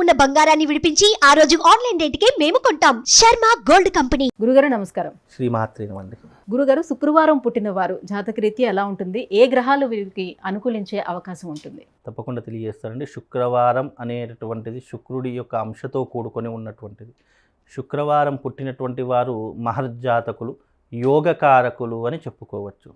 ఉన్న బంగారాన్ని విడిపించి ఆ రోజు ఆన్లైన్ రేటుకే మేము కొంటాం. Sharma gold company. గురుగారు నమస్కారం. శ్రీమాత్రేనమండి. గురుగారు, శుక్రవారం పుట్టిన వారు జాతకరీత్యా ఎలా ఉంటుంది? ఏ గ్రహాలు వీరికి అనుకూలించే అవకాశం ఉంటుంది? తప్పకుండా తెలియజేస్తానండి. శుక్రవారం అనేటటువంటిది శుక్రుడి యొక్క అంశతో కూడుకొని ఉన్నటువంటిది. శుక్రవారం పుట్టినటువంటి వారు మహర్జాతకులు, యోగకారకులు అని చెప్పుకోవచ్చు.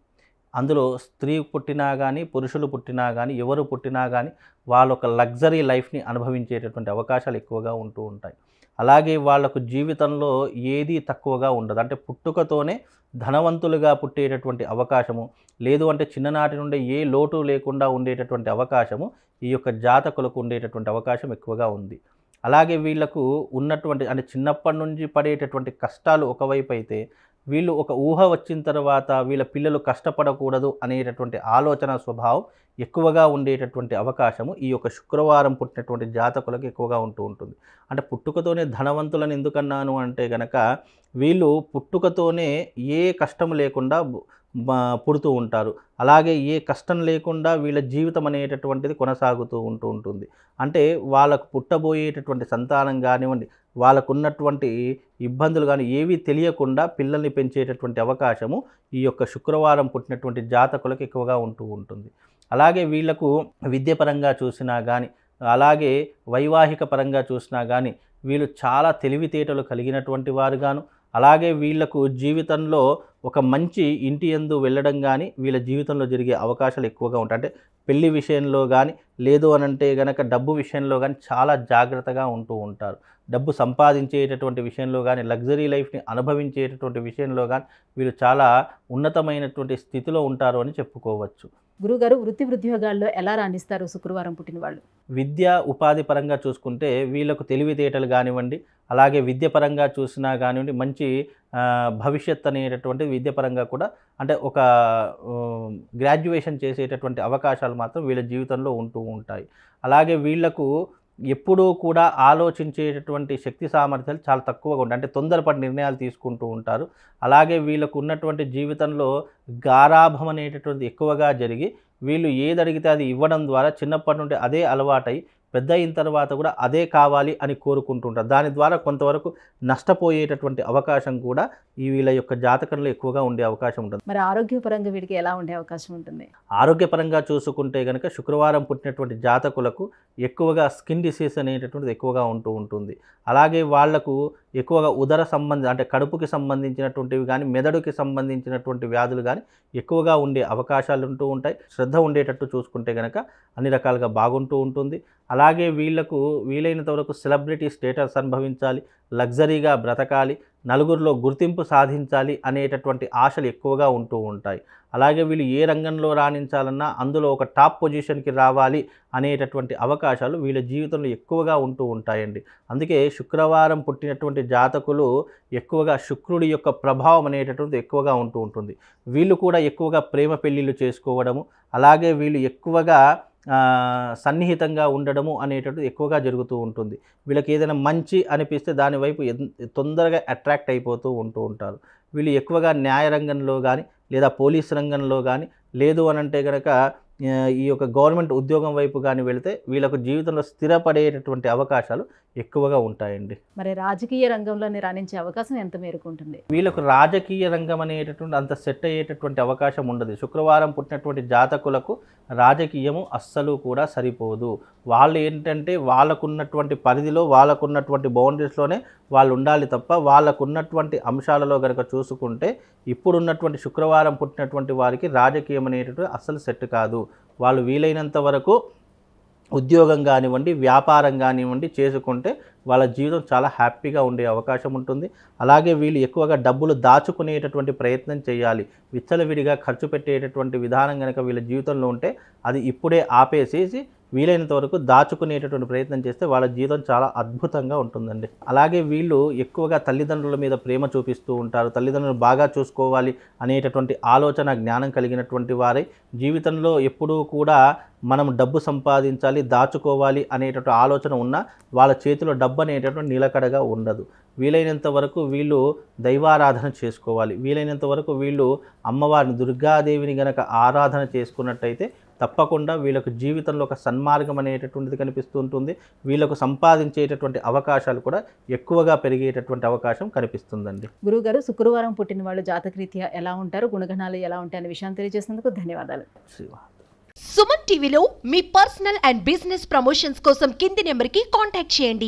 అందులో స్త్రీ పుట్టినా కానీ, పురుషులు పుట్టినా కానీ, ఎవరు పుట్టినా కానీ వాళ్ళొక లగ్జరీ లైఫ్ని అనుభవించేటటువంటి అవకాశాలు ఎక్కువగా ఉంటూ ఉంటాయి. అలాగే వాళ్లకు జీవితంలో ఏదీ తక్కువగా ఉండదు. అంటే పుట్టుకతోనే ధనవంతులుగా పుట్టేటటువంటి అవకాశము, లేదు అంటే చిన్ననాటి నుండి ఏ లోటు లేకుండా ఉండేటటువంటి అవకాశము ఈ యొక్క జాతకులకు ఉండేటటువంటి అవకాశం ఎక్కువగా ఉంది. అలాగే వీళ్లకు ఉన్నటువంటి అంటే చిన్నప్పటి నుంచి పడేటటువంటి కష్టాలు ఒకవైపు అయితే, వీళ్ళు ఒక ఊహ వచ్చిన తర్వాత వీళ్ళ పిల్లలు కష్టపడకూడదు అనేటటువంటి ఆలోచన స్వభావం ఎక్కువగా ఉండేటటువంటి అవకాశము ఈ యొక్క శుక్రవారం పుట్టినటువంటి జాతకులకు ఎక్కువగా ఉంటూ ఉంటుంది. అంటే పుట్టుకతోనే ధనవంతులను ఎందుకన్నాను అంటే గనక, వీళ్ళు పుట్టుకతోనే ఏ కష్టం లేకుండా పుడుతూ ఉంటారు. అలాగే ఏ కష్టం లేకుండా వీళ్ళ జీవితం అనేటటువంటిది కొనసాగుతూ ఉంటుంది. అంటే వాళ్ళకు పుట్టబోయేటటువంటి సంతానం కానివ్వండి, వాళ్ళకున్నటువంటి ఇబ్బందులు కానీ ఏవీ తెలియకుండా పిల్లల్ని పెంచేటటువంటి అవకాశము ఈ యొక్క శుక్రవారం పుట్టినటువంటి జాతకులకు ఎక్కువగా ఉంటూ ఉంటుంది. అలాగే వీళ్లకు విద్యపరంగా చూసినా కానీ, అలాగే వైవాహిక పరంగా చూసినా కానీ వీళ్ళు చాలా తెలివితేటలు కలిగినటువంటి వారుగాను, అలాగే వీళ్లకు జీవితంలో ఒక మంచి ఇంటి యందు వెళ్ళడం కానీ వీళ్ళ జీవితంలో జరిగే అవకాశాలు ఎక్కువగా ఉంటాయి. అంటే పెళ్లి విషయంలో కానీ, లేదు అనంటే గనక డబ్బు విషయంలో కానీ చాలా జాగ్రత్తగా ఉంటూ ఉంటారు. డబ్బు సంపాదించేటటువంటి విషయంలో కానీ, లగ్జరీ లైఫ్ని అనుభవించేటటువంటి విషయంలో కానీ వీళ్ళు చాలా ఉన్నతమైనటువంటి స్థితిలో ఉంటారు అని చెప్పుకోవచ్చు. గురుగారు, వృత్తి ఉద్యోగాల్లో ఎలా రాణిస్తారు శుక్రవారం పుట్టిన వాళ్ళు? విద్య ఉపాధి పరంగా చూసుకుంటే వీళ్ళకు తెలివితేటలు కానివ్వండి, అలాగే విద్య పరంగా చూసినా కానివ్వండి, మంచి భవిష్యత్ అనేటటువంటి విద్య పరంగా కూడా అంటే ఒక గ్రాడ్యుయేషన్ చేసేటటువంటి అవకాశాలు మాత్రం వీళ్ళ జీవితంలో ఉంటూ ఉంటాయి. అలాగే వీళ్లకు ఎప్పుడూ కూడా ఆలోచించేటటువంటి శక్తి సామర్థ్యాలు చాలా తక్కువగా ఉంటాయి. అంటే తొందరపడి నిర్ణయాలు తీసుకుంటూ ఉంటారు. అలాగే వీళ్ళకు ఉన్నటువంటి జీవితంలో గారాభం అనేటటువంటిది ఎక్కువగా జరిగి వీళ్ళు ఏది అడిగితే అది ఇవ్వడం ద్వారా చిన్నప్పటి నుండి అదే అలవాటై పెద్ద అయిన తర్వాత కూడా అదే కావాలి అని కోరుకుంటుంటారు. దాని ద్వారా కొంతవరకు నష్టపోయేటటువంటి అవకాశం కూడా ఈ వీళ్ళ యొక్క జాతకంలో ఎక్కువగా ఉండే అవకాశం ఉంటుంది. మరి ఆరోగ్యపరంగా వీడికి ఎలా ఉండే అవకాశం ఉంటుంది? ఆరోగ్యపరంగా చూసుకుంటే కనుక శుక్రవారం పుట్టినటువంటి జాతకులకు ఎక్కువగా స్కిన్ డిసీజ్ అనేటటువంటిది ఎక్కువగా ఉంటుంది. అలాగే వాళ్లకు ఎక్కువగా ఉదర సంబంధి అంటే కడుపుకి సంబంధించినటువంటివి కానీ, మెదడుకి సంబంధించినటువంటి వ్యాధులు కానీ ఎక్కువగా ఉండే అవకాశాలు ఉంటూ ఉంటాయి. శ్రద్ధ ఉండేటట్టు చూసుకుంటే కనుక అన్ని రకాలుగా బాగుంటూ ఉంటుంది. అలాగే వీళ్లకు వీలైనంత వరకు సెలబ్రిటీ స్టేటస్ అనుభవించాలి, లగ్జరీగా బ్రతకాలి, నలుగురిలో గుర్తింపు సాధించాలి అనేటటువంటి ఆశలు ఎక్కువగా ఉంటూ ఉంటాయి. అలాగే వీళ్ళు ఏ రంగంలో రాణించాలన్నా అందులో ఒక టాప్ పొజిషన్కి రావాలి అనేటటువంటి అవకాశాలు వీళ్ళ జీవితంలో ఎక్కువగా ఉంటూ ఉంటాయండి. అందుకే శుక్రవారం పుట్టినటువంటి జాతకులు ఎక్కువగా శుక్రుడి యొక్క ప్రభావం అనేటటువంటిది ఎక్కువగా ఉంటూ ఉంటుంది. వీళ్ళు కూడా ఎక్కువగా ప్రేమ పెళ్ళిళ్ళు చేసుకోవడము, అలాగే వీళ్ళు ఎక్కువగా సన్నిహితంగా ఉండడము అనేటటువంటిది ఎక్కువగా జరుగుతూ ఉంటుంది. వీళ్ళకి ఏదైనా మంచి అనిపిస్తే దాని వైపు తొందరగా అట్రాక్ట్ అయిపోతూ ఉంటారు. వీళ్ళు ఎక్కువగా న్యాయ రంగంలో కానీ, లేదా పోలీస్ రంగంలో కానీ, లేదు అనంటే కనుక ఈ యొక్క గవర్నమెంట్ ఉద్యోగం వైపు కానీ వెళితే వీళ్ళకు జీవితంలో స్థిరపడేటటువంటి అవకాశాలు ఎక్కువగా ఉంటాయండి. మరి రాజకీయ రంగంలోనే రాణించే అవకాశం ఎంత మేరకు ఉంటుంది? వీళ్ళకు రాజకీయ రంగం అనేటటువంటి అంత సెట్ అయ్యేటటువంటి అవకాశం ఉండదు. శుక్రవారం పుట్టినటువంటి జాతకులకు రాజకీయము అస్సలు కూడా సరిపోదు. వాళ్ళు ఏంటంటే వాళ్ళకున్నటువంటి పరిధిలో, వాళ్ళకున్నటువంటి బౌండరీస్లోనే వాళ్ళు ఉండాలి తప్ప, వాళ్ళకున్నటువంటి అంశాలలో కనుక చూసుకుంటే ఇప్పుడున్నటువంటి శుక్రవారం పుట్టినటువంటి వారికి రాజకీయం అనేటటువంటి అస్సలు సెట్ కాదు. వాళ్ళు వీలైనంత వరకు ఉద్యోగం కానివ్వండి, వ్యాపారం కానివ్వండి చేసుకుంటే వాళ్ళ జీవితం చాలా హ్యాపీగా ఉండే అవకాశం ఉంటుంది. అలాగే వీళ్ళు ఎక్కువగా డబ్బులు దాచుకునేటటువంటి ప్రయత్నం చేయాలి. విచ్చలవిడిగా ఖర్చు పెట్టేటటువంటి విధానం కనుక వీళ్ళ జీవితంలో ఉంటే అది ఇప్పుడే ఆపేసేసి వీలైనంత వరకు దాచుకునేటటువంటి ప్రయత్నం చేస్తే వాళ్ళ జీవితం చాలా అద్భుతంగా ఉంటుందండి. అలాగే వీళ్ళు ఎక్కువగా తల్లిదండ్రుల మీద ప్రేమ చూపిస్తూ ఉంటారు. తల్లిదండ్రులను బాగా చూసుకోవాలి అనేటటువంటి ఆలోచన, జ్ఞానం కలిగినటువంటి వారై జీవితంలో ఎప్పుడూ కూడా మనం డబ్బు సంపాదించాలి, దాచుకోవాలి అనేటటువంటి ఆలోచన ఉన్నా వాళ్ళ చేతిలో డబ్బు అనేటటువంటి నిలకడగా ఉండదు. వీలైనంత వరకు వీళ్ళు దైవారాధన చేసుకోవాలి. వీలైనంత వరకు వీళ్ళు అమ్మవారిని, దుర్గాదేవిని గనక ఆరాధన చేసుకున్నట్టయితే తప్పకుండా వీళ్ళకు జీవితంలో ఒక సన్మార్గం అనేటటువంటిది కనిపిస్తూ ఉంటుంది. వీళ్ళకు సంపాదించేటటువంటి అవకాశాలు కూడా ఎక్కువగా పెరిగేటటువంటి అవకాశం కనిపిస్తుందండి. గురువుగారు, శుక్రవారం పుట్టిన వాళ్ళు జాతకరీత్యా ఎలా ఉంటారు, గుణగణాలు ఎలా ఉంటాయి అనే విషయాన్ని తెలియజేసినందుకు ధన్యవాదాలు. సుమన్ టీవీలో మీ పర్సనల్ అండ్ బిజినెస్ ప్రమోషన్స్ కోసం కింది నెంబర్కి కాంటాక్ట్ చేయండి.